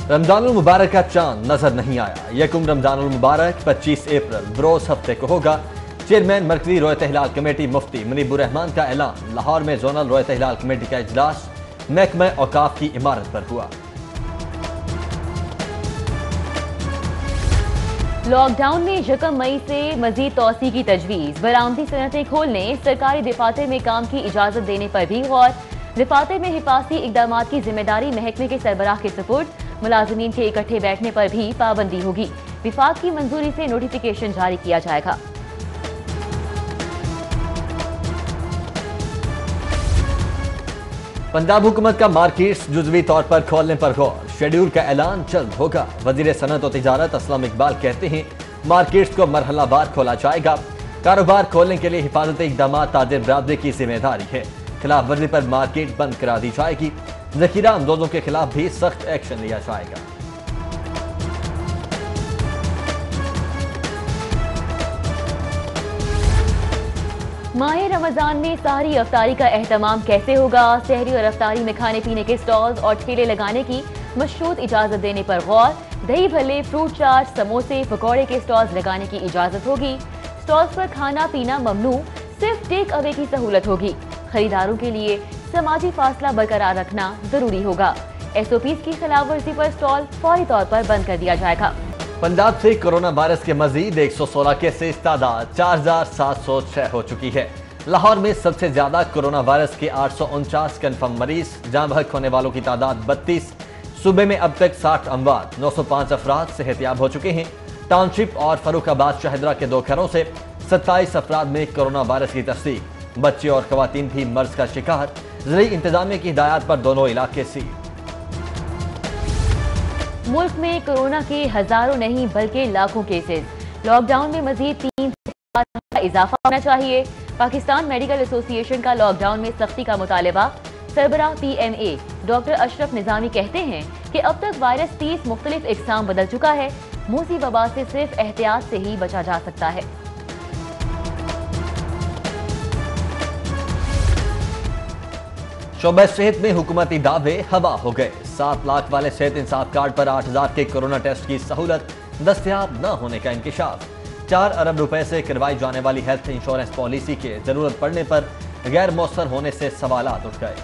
رمضان المبارک کا چاند نظر نہیں آیا۔ یکم رمضان المبارک 25 اپریل بروز ہفتے کو ہوگا۔ چیئرمین مرکزی رویت ہلال کمیٹی مفتی منیب الرحمان کا اعلان۔ لاہور میں زونل رویت ہلال کمیٹی کا اجلاس محکمہ اوقاف کی عمارت پر ہوا۔ لاک ڈاؤن میں یکم مئی سے مزید توسیع کی تجویز۔ برآمدی صنعتیں کھولنے، سرکاری دفاتر میں کام کی اجازت دینے پر بھی غور۔ دفاتر میں حفاظتی اقدامات کی ذمہ داری محکمے کے سربراہ کے سپرد۔ ملازمین کے اکٹھے بیٹھنے پر بھی پابندی ہوگی۔ وفاق کی منظوری سے نوٹیفیکیشن جاری کیا جائے گا۔ پنجاب حکومت کا مارکیٹس جزوی طور پر کھولنے پر غور۔ شیڈول کا اعلان جلد ہوگا۔ وزیر صنعت و تجارت اسلم اقبال کہتے ہیں مارکیٹس کو مرحلہ وار کھولا جائے گا۔ کاروبار کھولنے کے لیے حفاظتی اقدامات تاجر برادری کی ذمہ داری ہے۔ خلاف ورزی پر مارکیٹ بند کرا دی جائے گی۔ ذخیرہ اندوزوں کے خلاف بھی سخت ایکشن لیا جائے گا۔ ماہ رمضان میں سحری افطاری کا اہتمام کیسے ہوگا؟ سحری اور افطاری میں کھانے پینے کے سٹالز اور ٹھیلے لگانے کی مشروط اجازت دینے پر غور۔ دہی بھلے، فروٹ چاٹ، سموسے، پکوڑے کے سٹالز لگانے کی اجازت ہوگی۔ سٹالز پر کھانا پینا ممنوع، صرف ٹیک اوے کی سہولت ہوگی۔ خریداروں کے لیے سماجی فاصلہ برقرار رکھنا ضروری ہوگا۔ ایس او پیز کی خلاف ورزی پر سٹال فوری طور پر بند کر دیا جائے گا۔ پنجاب سے کورونا وائرس کے مزید 116 کیسز، تعداد 4706 ہو چکی ہے۔ لاہور میں سب سے زیادہ کورونا وائرس کے 849 کنفرم مریض، جاں بحق ہونے والوں کی تعداد 32۔ صوبے میں اب تک 60 اموات، 905 افراد صحت یاب ہو چکے ہیں۔ ٹاؤن شپ اور فروخ آباد شہدرہ کے 2 گھروں سے 27 افراد میں کورونا وائرس کی تصدیق۔ بچے اور خواتین بھی مرض کا شکار۔ ضلعی انتظامیہ کی ہدایات پر دونوں علاقے سیل۔ ملک میں کورونا کے ہزاروں نہیں بلکہ لاکھوں کیسز۔ لاک ڈاؤن میں مزید 3 کا اضافہ ہونا چاہیے۔ پاکستان میڈیکل ایسوسی ایشن کا لاک ڈاؤن میں سختی کا مطالبہ۔ سربراہ پی ایم اے ڈاکٹر اشرف نظامی کہتے ہیں کہ اب تک وائرس 30 مختلف اقسام بدل چکا ہے۔ موذی وبا سے صرف احتیاط سے ہی بچا جا سکتا ہے۔ شعبہ صحت میں حکومتی دعوے ہوا ہو گئے۔ 7 لاکھ والے صحت انصاف کارڈ پر 8000 کے کورونا ٹیسٹ کی سہولت، دستیاب نہ ہونے کا انکشاف۔ 4 ارب روپے سے کروائی جانے والی ہیلتھ انشورنس پالیسی کے ضرورت پڑنے پر غیر مؤثر ہونے سے سوالات اٹھ گئے۔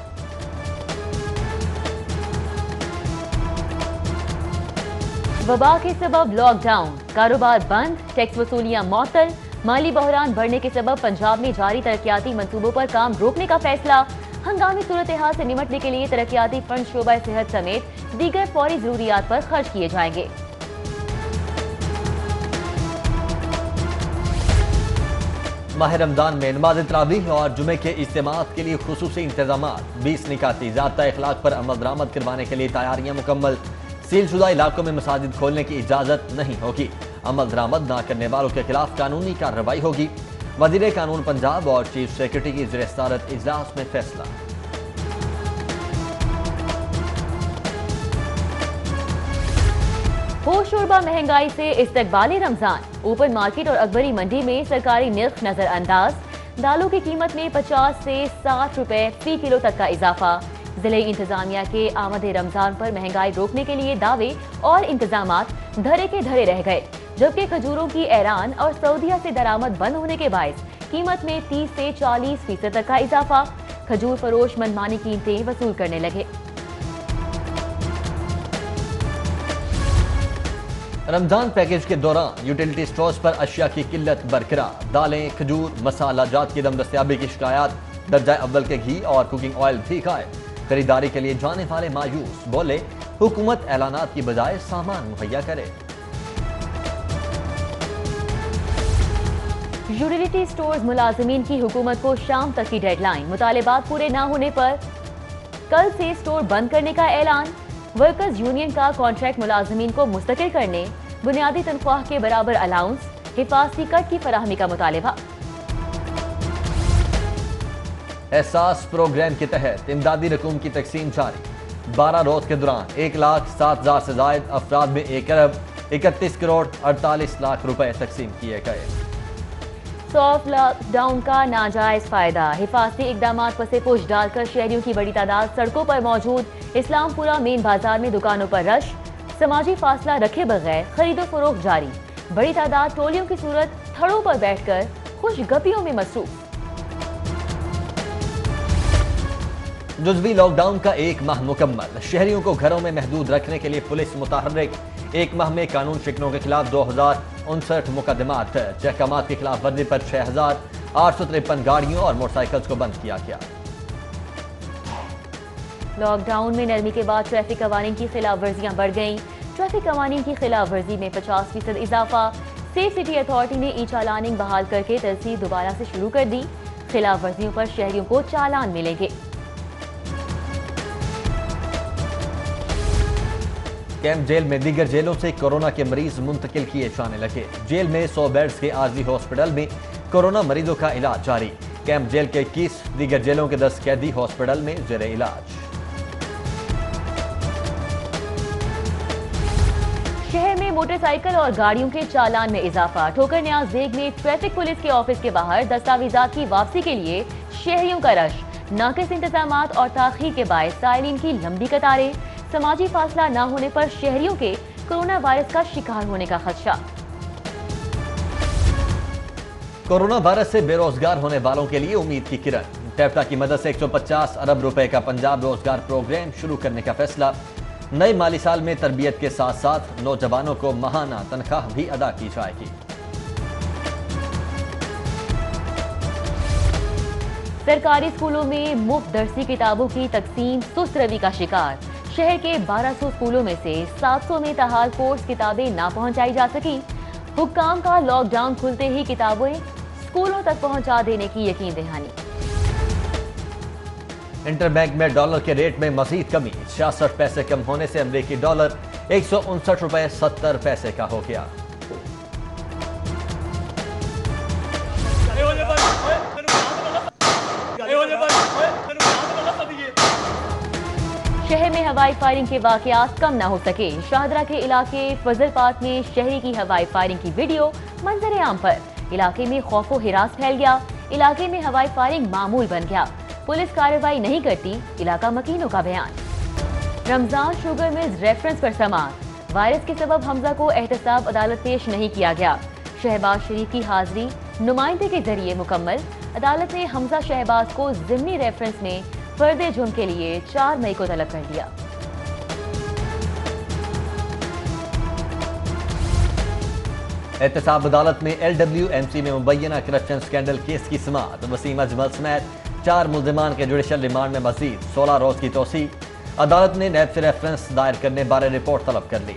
وبا کے سبب لاک ڈاؤن، کاروبار بند، ٹیکس وصولیاں معطل۔ مالی بحران بڑھنے کے سبب پنجاب میں جاری ترقیاتی منصوبوں پر کام روکنے کا فیصلہ۔ ہنگامی صورتحال سے نمٹنے کے لیے ترقیاتی فنڈ شعبہ صحت سمیت دیگر فوری ضروریات پر خرچ کیے جائیں گے۔ ماہ رمضان میں نماز تراویح اور جمعے کے اجتماعات کے لیے خصوصی انتظامات۔ 20 نکاتی ضابطہ اخلاق پر عمل درآمد کروانے کے لیے تیاریاں مکمل۔ سیل شدہ علاقوں میں مساجد کھولنے کی اجازت نہیں ہوگی۔ عمل درآمد نہ کرنے والوں کے خلاف قانونی کارروائی ہوگی۔ وزیر قانون پنجاب اور چیف سیکرٹری کی زیر صدارت اجلاس میں فیصلہ۔ ہوش شوربہ مہنگائی سے استقبال رمضان۔ اوپن مارکیٹ اور اکبری منڈی میں سرکاری نرخ نظر انداز۔ دالوں کی قیمت میں 50 سے 60 روپے فی کلو تک کا اضافہ۔ ضلعی انتظامیہ کے آمد رمضان پر مہنگائی روکنے کے لیے دعوے اور انتظامات دھرے کے دھرے رہ گئے، جبکہ کھجوروں کی ایران اور سعودیہ سے درآمد بند ہونے کے باعث قیمت میں 30 سے 40% تک کا اضافہ۔ کھجور فروش منمانی قیمتیں وصول کرنے لگے۔ رمضان پیکج کے دوران یوٹیلیٹی سٹورز پر اشیاء کی قلت برقرار۔ دالیں، کھجور، مسالہ جات کی عدم دستیابی کی شکایات۔ درجہ اول کے گھی اور کوکنگ آئل بھی غائب۔ خریداری کے لیے جانے والے مایوس، بولے حکومت اعلانات کی بجائے سامان مہیا کرے۔ یوٹیلیٹی سٹورز ملازمین کی حکومت کو شام تک کی ڈیڈ لائن۔ مطالبات پورے نہ ہونے پر کل سے سٹور بند کرنے کا اعلان۔ ورکرز یونین کا کانٹریکٹ ملازمین کو مستقل کرنے، بنیادی تنخواہ کے برابر الاؤنس، حفاظتی کٹ کی فراہمی کا مطالبہ۔ احساس پروگرام کے تحت امدادی رقوم کی تقسیم جاری۔ 12 روز کے دوران 1,07,000 سے زائد افراد میں 1 ارب 31 کروڑ 48 لاکھ روپے تقسیم کیے گئے۔ سافٹ لاک ڈاؤن کا ناجائز فائدہ۔ حفاظتی اقدامات پس پش ڈال کر شہریوں کی بڑی تعداد سڑکوں پر موجود۔ اسلام پورہ مین بازار میں دکانوں پر رش۔ समाजी फासला रखे बगैर खरीदो फरोख्त जारी। बड़ी तादाद टोलियों की सूरत थड़ों पर बैठकर खुश गपियों में मसरूफ। जुज़वी लॉकडाउन का एक माह मुकम्मल। शहरियों को घरों में महदूद रखने के लिए पुलिस मुतहर्रिक। एक माह में कानून शिकनों के खिलाफ 2059 मुकदमात। अहकामात की खिलाफ वर्जी पर 6853 गाड़ियों और मोटरसाइकिल्स को बंद किया गया। लॉकडाउन में नरमी के बाद ट्रैफिक कवानीन की खिलाफ वर्जियां बढ़ गईं। ट्रैफिक कवानीन की खिलाफ वर्जी में 50% इजाफा। सेफ सिटी अथॉरिटी ने ई चालानिंग बहाल करके तरसीद दोबारा से शुरू कर दी। खिलाफ वर्जियों पर शहरियों को चालान मिलेंगे। कैंप जेल में दीगर जेलों से कोरोना के मरीज मुंतकिल किए जाने लगे। जेल में 100 बेड्स के आर्जी हॉस्पिटल में कोरोना मरीजों का इलाज जारी। कैंप जेल के 21, दीगर जेलों के 10 कैदी हॉस्पिटल में जेरे इलाज। शहर में मोटरसाइकिल और गाड़ियों के चालान में इजाफा। ठोकर न्याज बेग में ट्रैफिक पुलिस के ऑफिस के बाहर दस्तावेजात की वापसी के लिए शहरियों का रश। नाकिस इंतजामात और ताखीर के बायस साइलिन की लंबी कतारें। समाजी फासला न होने पर शहरियों के कोरोना वायरस का शिकार होने का खदशा। कोरोना वायरस से बेरोजगार होने वालों के लिए उम्मीद की किरण। टेप्टा की मदद से 150 अरब रुपए का पंजाब रोजगार प्रोग्राम शुरू करने का फैसला। नए माली साल में तरबियत के साथ साथ नौजवानों को माहाना तनख्वाह भी अदा की जाएगी। सरकारी स्कूलों में मुफ्त दरसी किताबों की तकसीम सुस्त रवि का शिकार। शहर के 1200 स्कूलों में से 700 में ताहाल कोर्स किताबें ना पहुंचाई जा सकी। हुक्काम का लॉकडाउन खुलते ही किताबें स्कूलों तक पहुंचा देने की यकीन दहानी। इंटरबैंक में डॉलर के रेट में मजीद कमी। 66 पैसे कम होने से अमरीकी डॉलर 159 रुपए 70 पैसे का हो गया। शहर में हवाई फायरिंग के वाकयात कम ना हो सके। शाहदरा के इलाके फजल पार्क में शहरी की हवाई फायरिंग की वीडियो मंजर आम पर। इलाके में खौफो हिरास फैल गया। इलाके में हवाई फायरिंग मामूल बन गया। पुलिस कार्रवाई नहीं करती, इलाका मकीनों का बयान। रमजान शुगर मिल्स रेफरेंस पर समाअत। वायरस के सबब हमजा को एहतसाब अदालत पेश नहीं किया गया। शहबाज शरीफ की हाजिरी नुमाइंदे के जरिए मुकम्मल। अदालत ने हमजा शहबाज को जिमनी रेफरेंस में फर्दे जुर्म के लिए 4 मई को तलब कर दिया। एहतसाब अदालत में LWMC में मुबैना करप्शन स्कैंडल केस की समाअत। वसीम अजमल समेत 4 मुल्जिमान के जुडिशल रिमांड में मजीद 16 रोज की तोसी। अदालत ने नैब से रेफरेंस दायर करने बारे रिपोर्ट तलब कर ली।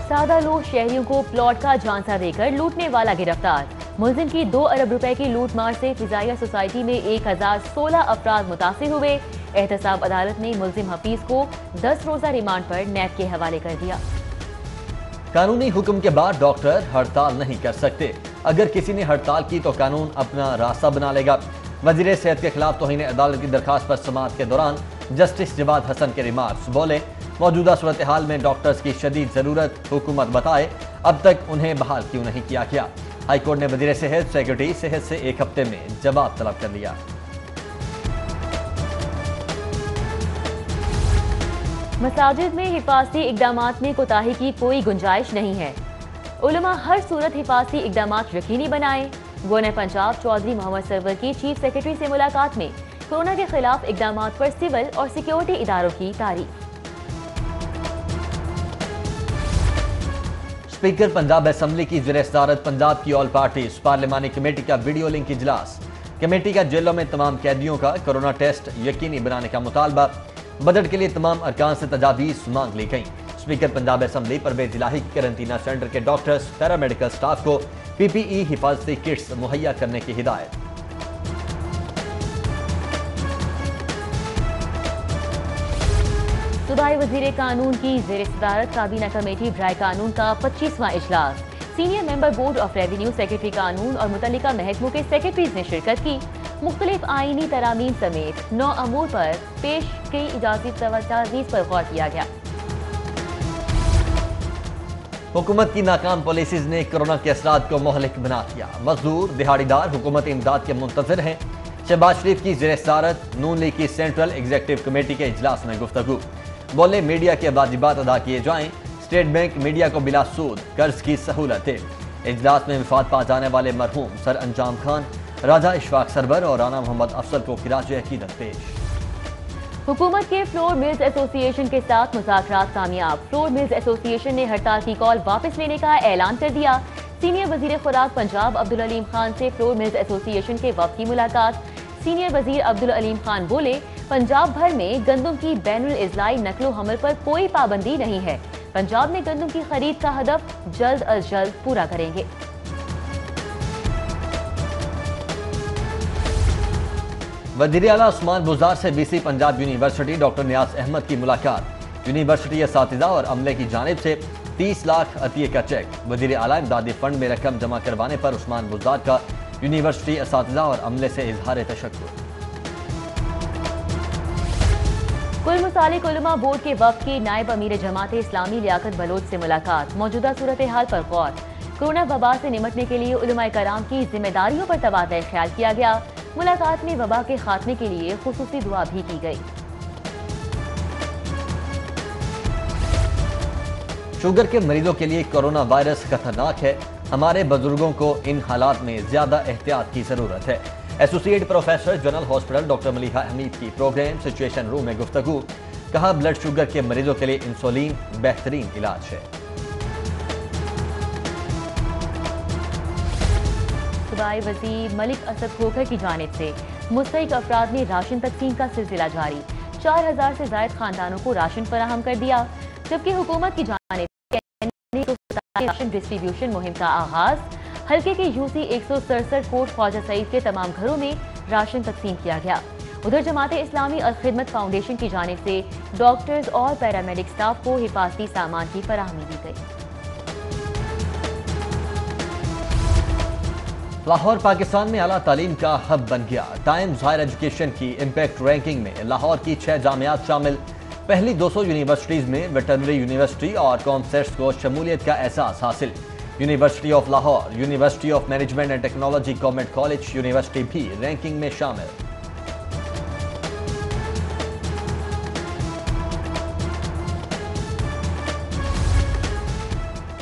सादा लोग शहरियों को प्लॉट का झांसा देकर लूटने वाला गिरफ्तार। मुलजिम की 2 अरब रुपए की लूटमार से फिजाइया सोसाइटी में 1016 अफराद मुतासिर हुए। एहतसाब अदालत ने मुलजिम हफीज को 10 रोजा रिमांड पर नैब के हवाले कर दिया। कानूनी हुक्म के बाद डॉक्टर हड़ताल नहीं कर सकते। अगर किसी ने हड़ताल की तो कानून अपना रास्ता बना लेगा। वजीर सेहत के खिलाफ तौहीन अदालत की दरखास्त पर समाअत के दौरान जस्टिस जवाद हसन के रिमार्क्स। बोले, मौजूदा सूरत हाल में डॉक्टर्स की शदीद जरूरत। हुकूमत बताए अब तक उन्हें बहाल क्यों नहीं किया गया। हाई कोर्ट ने वजीर सेहत सेक्रेटरी सेहत से 1 हफ्ते में जवाब तलब कर लिया। मसाजिद में हिफाजती इकदामात में कोताही की कोई गुंजाइश नहीं है। उलमा हर सूरत हिफाजती इकदामात यकीनी बनाएं। गवर्नर पंजाब चौधरी मोहम्मद सरवर की चीफ सेक्रेटरी से मुलाकात में कोरोना के खिलाफ इकदामात पर सिविल और सिक्योरिटी इदारों की तारीफ। स्पीकर पंजाब असम्बली की ज़ेर सदारत पंजाब की ऑल पार्टीज पार्लिमानी कमेटी का वीडियो लिंक इजलास। कमेटी का जेलों में तमाम कैदियों का कोरोना टेस्ट यकीनी बनाने का मुतालबा। बजट के लिए तमाम अरकान से तजावीज़ मांग ली गई। स्पीकर पंजाब असम्बली परवेज इलाही करंटीना सेंटर के डॉक्टर्स पैरामेडिकल स्टाफ को PPE हिफाजती किट्स मुहैया करने की हिदायत। सूबाई वजीर कानून की ज़ेर सदारत काबीना कमेटी बराए कानून का 25वां इजलास। Senior member board of revenue, secretary कानून और मुतल्लिका महकमों के सेक्रेटरीज ने शिरकत की। मुख्तलिफ आईनी तरामीम समेत 9 अमूर पर पेश की इजाज़ती तजवीज़ पर गौर किया गया। हुकूमत की नाकाम पॉलिसीज ने कोरोना के असरात को मोहलिक बना दिया। मजदूर दिहाड़ीदार हुकूमत इमदाद के मुंतजर हैं। शहबाज शरीफ की ज़ेर सदारत नून लीग की सेंट्रल एग्जीक्यूटिव कमेटी के इजलास में गुफ्तगू। बोले मीडिया के वाजिबात अदा किए जाएं, स्टेट बैंक मीडिया को बिला सूद कर्ज की सहूलतें। इजलास में विफात पा जाने वाले मरहूम सर अंजाम खान, राजा इशफाक सरवर और राना मोहम्मद अफसल को खिराज अकीदत पेश। हुकूमत के फ्लोर मिल्स एसोसिएशन के साथ मुज़ाकरात कामयाब। फ्लोर मिल्स एसोसिएशन ने हड़ताल की कॉल वापस लेने का ऐलान कर दिया। सीनियर वजीर खुराक पंजाब अब्दुल अलीम खान से फ्लोर मिल्स एसोसिएशन के वफ़द की मुलाकात। सीनियर वजीर अब्दुल अलीम खान बोले, पंजाब भर में गंदम की बैनुल इज़लाई नकलो हमल पर कोई पाबंदी नहीं है। पंजाब में गंदम की खरीद का हदफ जल्द अज जल्द पूरा करेंगे। वज़ीर आला उस्मान बुज़दार से बीसी पंजाब यूनिवर्सिटी डॉक्टर नियाज अहमद की मुलाकात। यूनिवर्सिटी असातिज़ा और अमले की जानिब से 30 लाख अतिये का चेक। वज़ीर आला इमदादी फंड में रकम जमा करवाने पर उस्मान बुज़दार का यूनिवर्सिटी असातिज़ा और अमले से इजहार तशक्कुर। कुल मुसालिक उलमा बोर्ड के वफ़द की नायब अमीर जमात इस्लामी लियाकत बलोच से मुलाकात। मौजूदा सूरत हाल पर गौर। कोरोना वबा से निमटने के लिए उलमाए कराम की जिम्मेदारियों पर तबादला ख्याल किया गया। मुलाकात में वबा के खात्मे के लिए खुसूसी दुआ भी की गई। शुगर के मरीजों के लिए कोरोना वायरस खतरनाक है। हमारे बुजुर्गों को इन हालात में ज्यादा एहतियात की जरूरत है। Associate professor general hospital doctor Maliha Hamid की प्रोग्राम सिचुएशन रूम में गुफ्तगू। कहा, ब्लड शुगर के मरीजों के लिए इंसुलिन बेहतरीन इलाज है। सूबाई वज़ीर मलिक असद खोखर की जानिब से मुस्तहिक अफराद में राशन तकसीम का सिलसिला जारी। 4000 से ज़ायद खानदानों को राशन फराहम कर दिया, जबकि हुकूमत की जानिब से राशन डिस्ट्रीब्यूशन मुहिम का आगाज। हल्के के यूसी 167 कोट ख्वाजा सईद के तमाम घरों में राशन तकसीम किया गया। उधर जमात इस्लामी अल खिदमत फाउंडेशन की जानिब से डॉक्टर्स और पैरामेडिक स्टाफ को हिफाजती सामान की फराहमी दी गई। लाहौर पाकिस्तान में आला तालीम का हब बन गया। टाइम्स हायर एजुकेशन की इम्पैक्ट रैंकिंग में लाहौर की 6 जामियात शामिल। पहली 200 यूनिवर्सिटीज़ में वेटरनरी यूनिवर्सिटी और कॉमर्स को शमूलियत का एहसास हासिल। University of Lahore, university of management and technology government college university भी रैंकिंग में शामिल।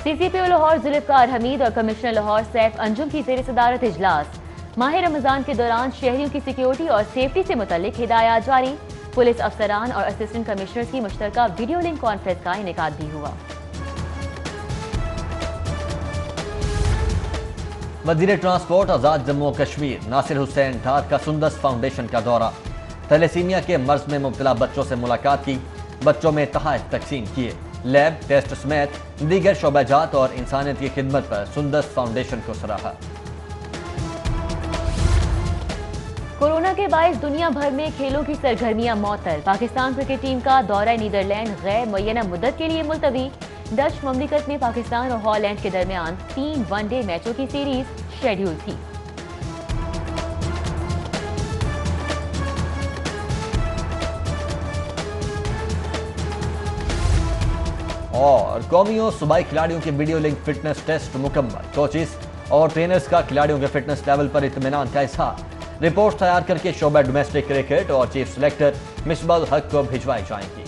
सीसीपीओ लाहौर जुल्फ़िकार हमीद और कमिश्नर लाहौर सैफ अंजुम की ज़ेर सदारत इजलास। माह रमज़ान के दौरान शहरियों की सिक्योरिटी और सेफ्टी से मुतल्लिक हिदायत जारी। पुलिस अफसरान और असिस्टेंट कमिश्नर्स की मुश्तरका वीडियो लिंक कॉन्फ्रेंस का इनेकाद भी हुआ। वज़ीर ट्रांसपोर्ट आज़ाद जम्मू कश्मीर नासिर हुसैन ढार का सुंदस फाउंडेशन का दौरा। थैलेसीमिया के मर्ज में मुब्तला बच्चों से मुलाकात की। बच्चों में तहफ़ तकसीम किए। लैब टेस्ट समेत दीगर शोबाजात और इंसानियत की खिदमत पर सुंदस फाउंडेशन को सराहा। कोरोना के बायस दुनिया भर में खेलों की सरगर्मियां मअतल। पाकिस्तान क्रिकेट टीम का दौरा नीदरलैंड गैर मुय्यना मुद्दत के लिए मुलतवी। डच ममलिकत में पाकिस्तान और हॉलैंड के दरमियान 3 वनडे मैचों की सीरीज शेड्यूल थी। और कौमी और सूबाई खिलाड़ियों के वीडियो लिंक फिटनेस टेस्ट मुकम्मल। कोचेस और ट्रेनर्स का खिलाड़ियों के फिटनेस लेवल पर इत्मीनान का इजहार। रिपोर्ट तैयार करके शोबा डोमेस्टिक क्रिकेट और चीफ सिलेक्टर मिसबाह हक को भिजवाई जाएंगी।